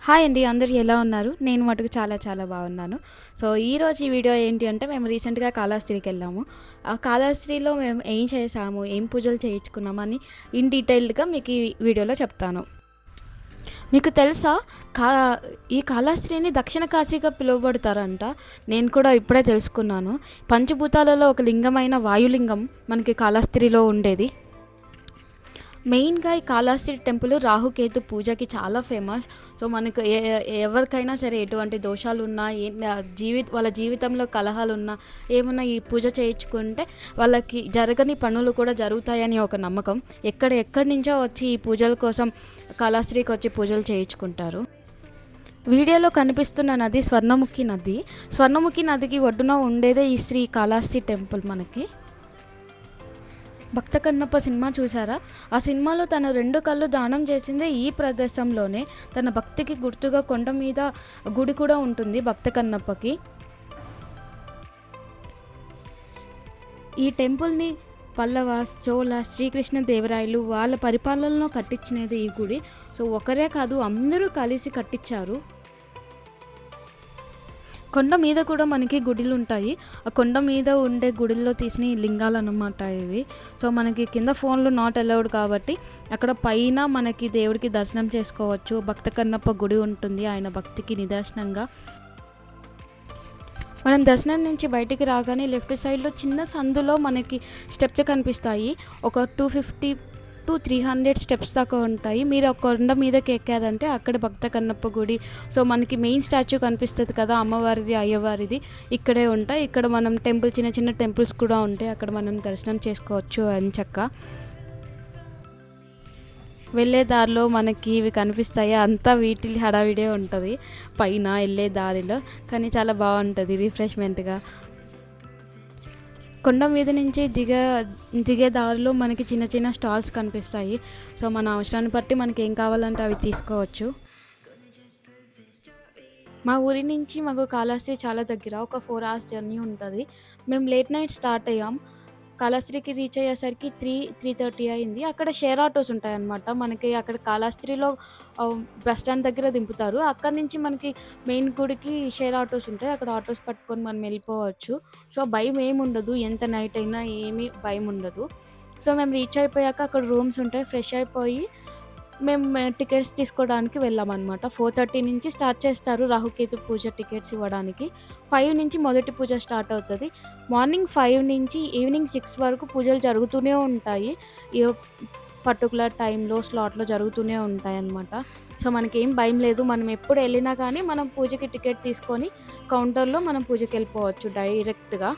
Hi అండి. అందరూ ఎలా ఉన్నారు? నేను మటుకు చాలా చాలా బాగున్నాను. సో, ఈరోజు ఈ వీడియో ఏంటి అంటే మేము రీసెంట్‌గా కాళహస్తికెళ్ళాము. ఆ కాళహస్తిలో మేము ఏం చేశాము, ఏం పూజలు చేయించుకున్నామని ఇన్ డీటెయిల్డ్‌గా మీకు ఈ వీడియోలో చెప్తాను. మీకు తెలుసా కా ఈ కాళహస్తిని దక్షిణ కాశీగా పిలువబడతారంట. నేను కూడా ఇప్పుడే తెలుసుకున్నాను. పంచభూతాలలో ఒక లింగమైన వాయులింగం మనకి కాళహస్తిలో ఉండేది. మెయిన్‌గా ఈ కాళహస్తి టెంపుల్ రాహుకేతు పూజకి చాలా ఫేమస్. సో, మనకు ఎవరికైనా సరే ఎటువంటి దోషాలున్నా వాళ్ళ జీవితంలో కలహాలున్నా, ఏమన్నా ఈ పూజ చేయించుకుంటే వాళ్ళకి జరగని పనులు కూడా జరుగుతాయని ఒక నమ్మకం. ఎక్కడి నుంచో వచ్చి ఈ పూజల కోసం కాళహస్తికి వచ్చి పూజలు చేయించుకుంటారు. వీడియోలో కనిపిస్తున్న నది స్వర్ణముఖి నది. స్వర్ణముఖి నదికి ఒడ్డున ఉండేదే ఈ శ్రీ కాళహస్తి టెంపుల్ మనకి. భక్త కన్నప్ప సినిమా చూసారా? ఆ సినిమాలో తన 2 కళ్ళు దానం చేసిందే ఈ ప్రదేశంలోనే. తన భక్తికి గుర్తుగా కొండ మీద గుడి కూడా ఉంటుంది భక్త కన్నప్పకి. ఈ టెంపుల్ని పల్లవ, చోళ, శ్రీకృష్ణ దేవరాయలు వాళ్ళ పరిపాలనలో కట్టించినది ఈ గుడి. సో, ఒకరే కాదు అందరూ కలిసి కట్టించారు. కొండ మీద కూడా మనకి గుడులుంటాయి. ఆ కొండ మీద ఉండే గుడుల్లో తీసిన లింగాలన్నమాట ఇవి. సో, మనకి కింద ఫోన్లు నాట్ అలౌడ్ కాబట్టి అక్కడ పైన మనకి దేవుడికి దర్శనం చేసుకోవచ్చు. భక్త కన్నప్ప గుడి ఉంటుంది ఆయన భక్తికి నిదర్శనంగా. మనం దర్శనం నుంచి బయటికి రాగానే లెఫ్ట్ సైడ్‌లో చిన్న సందులో మనకి స్టెప్స్ కనిపిస్తాయి. ఒక 250-300 స్టెప్స్ దాకా ఉంటాయి. మీరు ఆ కొండ మీదకి ఎక్కారంటే అక్కడ భక్త కన్నప్ప గుడి. సో, మనకి మెయిన్ స్టాచ్యూ కనిపిస్తది కదా! అమ్మవారిది, అయ్యవారిది ఇక్కడే ఉంటాయి. ఇక్కడ మనం చిన్న చిన్న టెంపుల్స్ కూడా ఉంటాయి. అక్కడ మనం దర్శనం చేసుకోవచ్చు ఎంచక్కా. వెళ్ళే దారిలో మనకి ఇవి కనిపిస్తాయి. అంతా వీటి హడావిడే ఉంటది పైన ఎళ్ళే దారిలో. కానీ చాలా బావుంటది రిఫ్రెష్‌మెంట్‌గా. కొండ మీద నుంచి దిగే దారిలో మనకి చిన్న చిన్న స్టాల్స్ కనిపిస్తాయి. సో, మన అవసరాన్ని బట్టి మనకేం కావాలంటే అవి తీసుకోవచ్చు. మా ఊరి నుంచి మాకు కాళహస్తి చాలా దగ్గర. ఒక 4 అవర్స్ జర్నీ ఉంటది. మేము లేట్ నైట్ స్టార్ట్ అయ్యాం. కాళహస్తికి రీచ్ అయ్యేసరికి 3:30 అయింది. అక్కడ షేర్ ఆటోస్ ఉంటాయన్నమాట. మనకి అక్కడ కాళహస్తిలో బస్ స్టాండ్ దగ్గర దింపుతారు. అక్కడి నుంచి మనకి మెయిన్ గుడికి షేర్ ఆటోస్ ఉంటాయి. అక్కడ ఆటోస్ పట్టుకొని మనం వెళ్ళిపోవచ్చు. సో, భయం ఏముండదు. ఎంత నైట్ అయినా ఏమీ భయముండదు. సో, మేము రీచ్ అయిపోయాక అక్కడ రూమ్స్ ఉంటాయి. ఫ్రెష్ అయిపోయి మేము టికెట్స్ తీసుకోవడానికి వెళ్ళామనమాట. 4:30 నుంచి స్టార్ట్ చేస్తారు రాహుకేతు పూజ టికెట్స్ ఇవ్వడానికి. 5 నుంచి మొదటి పూజ స్టార్ట్ అవుతది. మార్నింగ్ 5 నుంచి ఈవినింగ్ 6 వరకు పూజలు జరుగుతూనే ఉంటాయి. ఈ పర్టిక్యులర్ టైంలో, స్లాట్‌లో జరుగుతూనే ఉంటాయన్నమాట. సో, మనకేం భయం లేదు. మనం ఎప్పుడు ఎళ్ళినా కానీ మనం పూజకి టికెట్ తీసుకొని కౌంటర్‌లో మనం పూజకెళ్ళిపోవచ్చు డైరెక్ట్‌గా.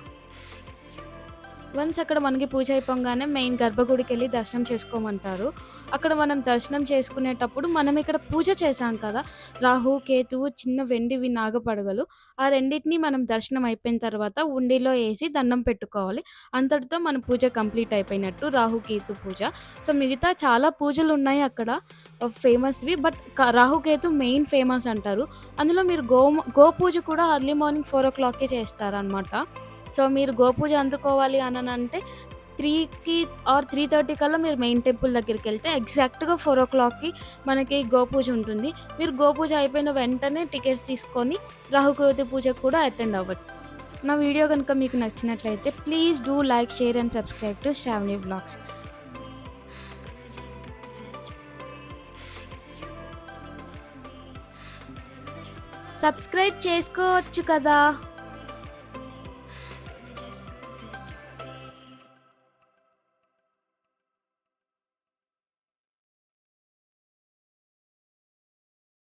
వన్స్ అక్కడ మనకి పూజ అయిపోగానే మెయిన్ గర్భగుడికెళ్ళి దర్శనం చేసుకోమంటారు. అక్కడ మనం దర్శనం చేసుకునేటప్పుడు మనం ఇక్కడ పూజ చేశాం కదా! రాహు, కేతువు, చిన్న వెండివి నాగపడగలు. ఆ రెండిటిని మనం దర్శనం అయిపోయిన తర్వాత ఉండిలో ఏసి దండం పెట్టుకోవాలి. అంతటితో మన పూజ కంప్లీట్ అయిపోయినట్టు రాహు, కేతు పూజ. సో, మిగతా చాలా పూజలున్నాయి అక్కడ ఫేమస్‌వి. But Rahu, Ketu main famous అంటారు. అందులో మీరు గోపూజ కూడా ఎర్లీ మార్నింగ్ 4:00కే చేస్తారనమాట. సో, మీరు గోపూజ అందుకోవాలి అననంటే 3కి ఆర్ 3:30 కల్లా మీరు మెయిన్ టెంపుల్ దగ్గరికెళ్తే ఎగ్జాక్ట్‌గా 4:00కి మనకి గోపూజ ఉంటుంది. మీరు గోపూజ అయిపోయిన వెంటనే టికెట్స్ తీసుకొని రాహుకేతు పూజకు కూడా అటెండ్ అవ్వచ్చు. నా వీడియో గనుక మీకు నచ్చినట్లయితే please do like, share and subscribe to Shravani vlogs. Subscribe చేసుకోవచ్చు కదా!